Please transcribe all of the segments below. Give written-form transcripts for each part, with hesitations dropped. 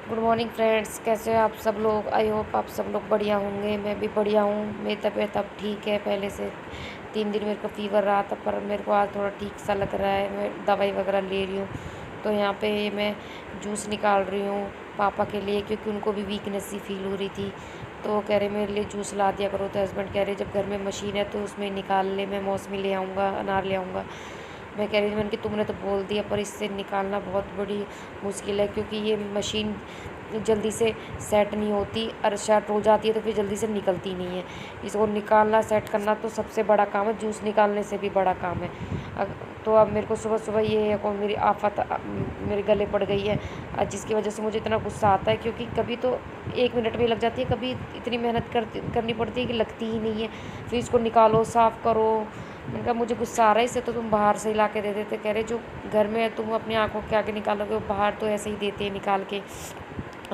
Good morning friends, कैसे हो आप सब लोग। आई होप आप सब लोग बढ़िया होंगे। मैं भी बढ़िया हूँ। मेरी तबीयत अब ठीक है। पहले से 3 दिन मेरे को फ़ीवर रहा था, पर मेरे को आज थोड़ा ठीक सा लग रहा है। मैं दवाई वगैरह ले रही हूँ। तो यहाँ पे मैं जूस निकाल रही हूँ पापा के लिए, क्योंकि उनको भी वीकनेस सी फील हो रही थी। तो वो कह रहे मेरे लिए जूस ला दिया करो। तो हस्बैंड कह रहे जब घर में मशीन है तो उसमें निकाल ले, मैं मौसमी ले आऊँगा, अनार ले आऊँगा। मैं कह रही थी मैंने कि तुमने तो बोल दिया, पर इससे निकालना बहुत बड़ी मुश्किल है, क्योंकि ये मशीन जल्दी से सेट नहीं होती और सेट हो जाती है तो फिर जल्दी से निकलती नहीं है। इसको निकालना सेट करना तो सबसे बड़ा काम है, जूस निकालने से भी बड़ा काम है। तो अब मेरे को सुबह सुबह ये को मेरी आफत मेरे गले पड़ गई है, जिसकी वजह से मुझे इतना गुस्सा आता है, क्योंकि कभी तो 1 मिनट में लग जाती है, कभी इतनी मेहनत करनी पड़ती है कि लगती ही नहीं है। फिर इसको निकालो, साफ़ करो। मैंने कहा मुझे गुस्सा आ रहा है, इससे तो तुम बाहर से ही ला के दे देते। कह रहे जो घर में है तुम अपनी आंखों के आगे निकालोगे, बाहर तो ऐसे ही देते हैं निकाल के।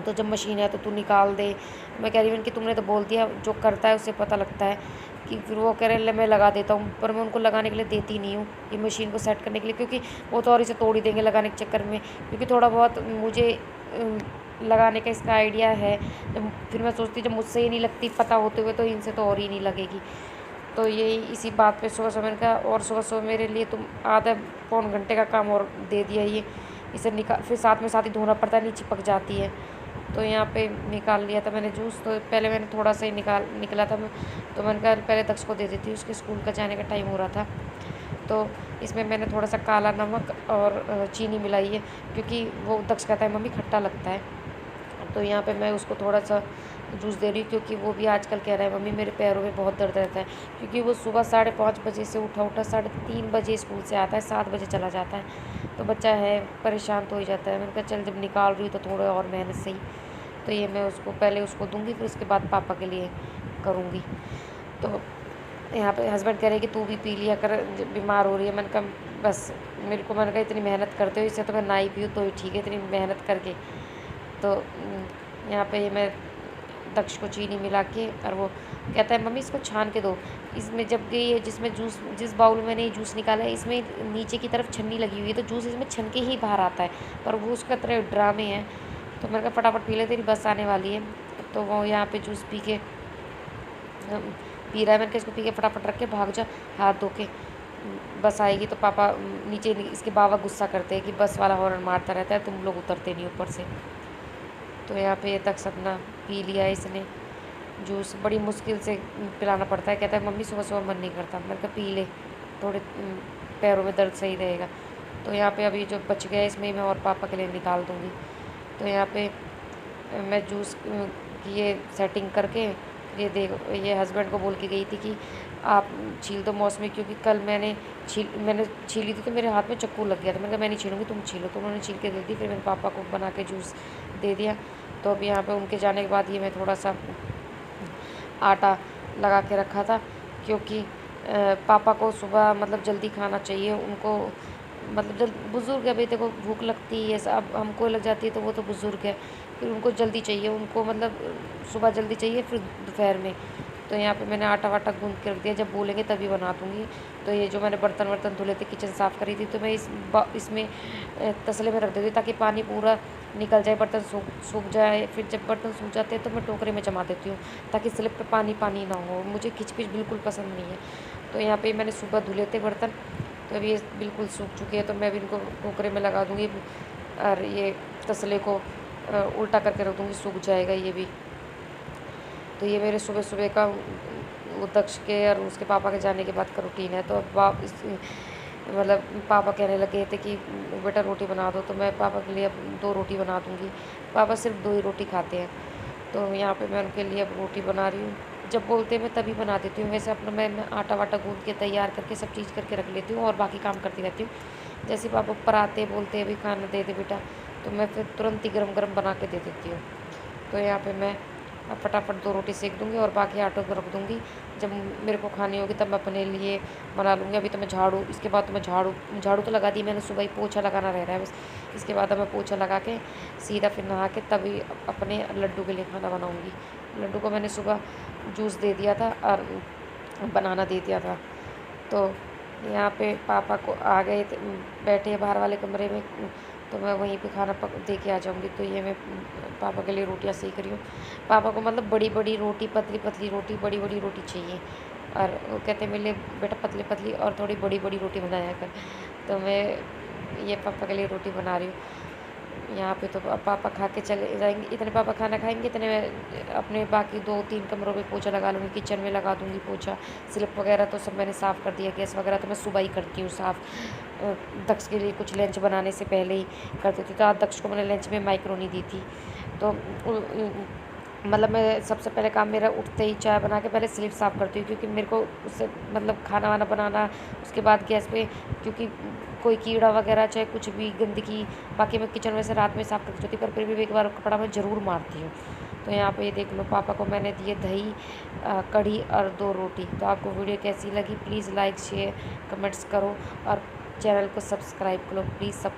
तो जब मशीन है तो तू निकाल दे। मैं कह रही हूँ कि तुमने तो बोल दिया, जो करता है उससे पता लगता है। कि फिर वो कह रहे ले मैं लगा देता हूँ, पर मैं उनको लगाने के लिए देती नहीं हूँ, ये मशीन को सेट करने के लिए, क्योंकि वो तो और इसे तोड़ ही देंगे लगाने के चक्कर में। क्योंकि थोड़ा बहुत मुझे लगाने का इसका आइडिया है। जब फिर मैं सोचती जब मुझसे ही नहीं लगती पता होते हुए, तो इनसे तो और ही नहीं लगेगी। तो यही इसी बात पे सुबह सुबह मैंने कहा, और सुबह सुबह मेरे लिए तुम आधा पौन घंटे का काम और दे दिया ये। इसे निकाल फिर साथ ही धोना पड़ता है, नहीं चिपक जाती है। तो यहाँ पे निकाल लिया था मैंने जूस। तो पहले मैंने थोड़ा सा ही निकला था मैं। तो मैंने कहा पहले दक्ष को दे देती हूँ, उसके स्कूल का जाने का टाइम हो रहा था। तो इसमें मैंने थोड़ा सा काला नमक और चीनी मिलाई है, क्योंकि वो दक्ष कहता है मम्मी खट्टा लगता है। तो यहाँ पे मैं उसको थोड़ा सा जूस दे रही हूँ, क्योंकि वो भी आजकल कह रहा है मम्मी मेरे पैरों में बहुत दर्द रहता है। क्योंकि वो सुबह 5:30 बजे से उठा 3:30 बजे स्कूल से आता है, 7 बजे चला जाता है। तो बच्चा है, परेशान तो हो ही जाता है। मैंने कहा चल जब निकाल रही हूँ तो थोड़ा और मेहनत सही। तो ये मैं उसको पहले उसको दूँगी, फिर उसके बाद पापा के लिए करूँगी। तो यहाँ पे हस्बैंड कह रहे हैं कि तू भी पी लिया कर, बीमार हो रही है। मैंने कहा बस मैंने कहा इतनी मेहनत करते हो, इससे तो मैं ना ही पीऊँ तो ही ठीक है, इतनी मेहनत करके। तो यहाँ पे ये मैं दक्ष को चीनी मिला के, और वो कहता है मम्मी इसको छान के दो। इसमें जब ये जिसमें जूस, जिस बाउल में मैंने जूस निकाला है, इसमें नीचे की तरफ छन्नी लगी हुई है, तो जूस इसमें छन के ही बाहर आता है। पर वो उसका तरह ड्रामे हैं। तो मैंने कहा फटाफट पी ले, तेरी बस आने वाली है। तो वो यहाँ पे जूस पी के पी रहा है। मैंने कहा इसको पी के फटाफट रख के भाग जा, हाथ धो के। बस आएगी तो पापा नीचे, इसके बाबा गुस्सा करते हैं कि बस वाला हॉर्न मारता रहता है, तुम लोग उतरते नहीं ऊपर से। तो यहाँ पे तक सपना पी लिया है इसने जूस। बड़ी मुश्किल से पिलाना पड़ता है। कहता है मम्मी सुबह सुबह मन नहीं करता। मैंने कहा पी ले, थोड़े पैरों में दर्द सही रहेगा। तो यहाँ पे अभी जो बच गया है इसमें मैं और पापा के लिए निकाल दूँगी। तो यहाँ पे मैं जूस की ये सेटिंग करके ये हस्बैंड को बोल के गई थी कि आप छील दो मौसमी, क्योंकि कल मैंने छीली थी तो मेरे हाथ में चक्कू लग गया था। मैंने कहा मैं नहीं छीलूँगी, तुम छीलो। तो उन्होंने छील के दे दी। फिर मैंने पापा को बना के जूस दे दिया। तो अब यहाँ पे उनके जाने के बाद ये मैं थोड़ा सा आटा लगा के रखा था, क्योंकि पापा को सुबह मतलब जल्दी खाना चाहिए उनको। मतलब जब बुज़ुर्ग है भाई, देखो भूख लगती है, अब हमको लग जाती है, तो वो तो बुज़ुर्ग है, फिर उनको जल्दी चाहिए, उनको मतलब सुबह जल्दी चाहिए, फिर दोपहर में। तो यहाँ पे मैंने आटा वाटा गूँध के रख दिया, जब बोलेंगे तभी बना दूँगी। तो ये जो मैंने बर्तन वर्तन धुले थे, किचन साफ़ करी थी, तो मैं इसमें तसले में रख देती हूँ, ताकि पानी पूरा निकल जाए, बर्तन सूख जाए। फिर जब बर्तन सूख जाते हैं तो मैं टोकरे में जमा देती हूँ, ताकि स्लिप पे पानी पानी ना हो। मुझे खिचपिच बिल्कुल पसंद नहीं है। तो यहाँ पे मैंने सुबह धुले थे बर्तन, तो अभी ये बिल्कुल सूख चुके हैं। तो मैं भी इनको टोकरे में लगा दूँगी, और ये तसले को उल्टा करके रख दूँगी, सूख जाएगा ये भी। तो ये मेरे सुबह सुबह का वो दक्ष के और उसके पापा के जाने के बाद का रूटीन है। तो अब मतलब पापा कहने लगे थे कि बेटा रोटी बना दो, तो मैं पापा के लिए अब 2 रोटी बना दूँगी। पापा सिर्फ 2 ही रोटी खाते हैं। तो यहाँ पे मैं उनके लिए अब रोटी बना रही हूँ। जब बोलते हैं मैं तभी बना देती हूँ। वैसे अपना मैं आटा वाटा गूँथ के तैयार करके सब चीज़ करके रख लेती हूँ, और बाकी काम करती रहती हूँ। जैसे पापा ऊपर आते बोलते हैं अभी खाना दे दे बेटा, तो मैं फिर तुरंत ही गरम गरम बना के दे देती हूँ। तो यहाँ पे मैं अब फटाफट 2 रोटी सेक दूँगी, और बाकी आटो को रख दूँगी। जब मेरे को खानी होगी तब मैं अपने लिए बना लूँगी। अभी तो मैं इसके बाद तो मैं झाड़ू तो लगा दी मैंने, सुबह ही पोछा लगाना रह रहा है बस। इसके बाद अब मैं पोछा लगा के सीधा फिर नहा के तभी अपने लड्डू के लिए खाना बनाऊँगी। लड्डू को मैंने सुबह जूस दे दिया था और बनाना दे दिया था। तो यहाँ पे पापा को आ गए थे, बैठे बाहर वाले कमरे में, तो मैं वहीं पे खाना दे के आ जाऊँगी। तो ये मैं पापा के लिए रोटियाँ सेक रही हूँ। पापा को मतलब बड़ी बड़ी रोटी, पतली पतली रोटी, बड़ी बड़ी रोटी चाहिए, और वो कहते हैं मेरे लिए बेटा पतली पतली और थोड़ी बड़ी बड़ी रोटी बनाया कर। तो मैं ये पापा के लिए रोटी बना रही हूँ यहाँ पे। तो अब पापा खा के चले जाएंगे, इतने पापा खाना खाएंगे, इतने मैं अपने बाकी 2-3 कमरों में पोछा लगा लूँगी, किचन में लगा दूँगी पोछा। स्लिप वगैरह तो सब मैंने साफ़ कर दिया, गैस वगैरह तो मैं सुबह ही करती हूँ साफ़। दक्ष के लिए कुछ लंच बनाने से पहले ही कर देती थी। तो आज दक्ष को मैंने लंच में माइक्रोनी दी थी। तो मतलब मैं सबसे पहले काम मेरा उठते ही चाय बना के पहले स्लिप साफ़ करती हूँ, क्योंकि मेरे को उससे मतलब खाना वाना बनाना, उसके बाद गैस पे क्योंकि कोई कीड़ा वगैरह चाहे कुछ भी गंदगी, बाकी मैं किचन में से रात में साफ़ करती होती, पर फिर भी एक बार कपड़ा मैं ज़रूर मारती हूँ। तो यहाँ पे ये देख लो, पापा को मैंने दिए दही, कढ़ी और 2 रोटी। तो आपको वीडियो कैसी लगी प्लीज़ लाइक शेयर कमेंट्स करो, और चैनल को सब्सक्राइब करो प्लीज़। सब